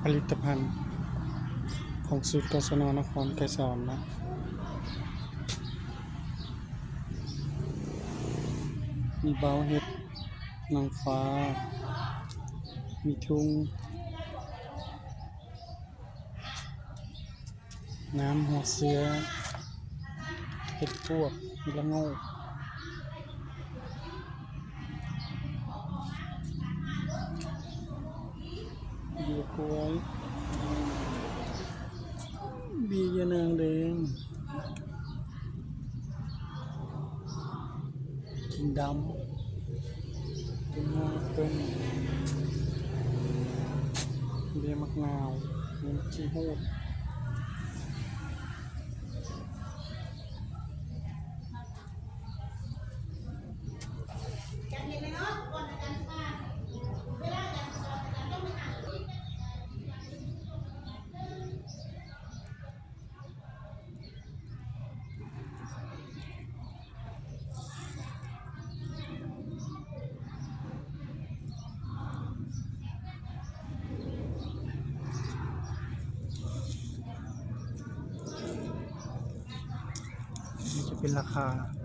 ผลิตภัณฑ์ของศูนย์กศน.นครไกรสอนนะมีเบาเห็ดนางฟ้ามีทุ่งน้ำหัวเสือเห็ดพวกมีละโงกเบียร์กล้วยเบียร์ยะนางแดงกินดำเป็นงาเป็นเบียร์มักนาวเบียร์มักชีหูดจะเป็นราคา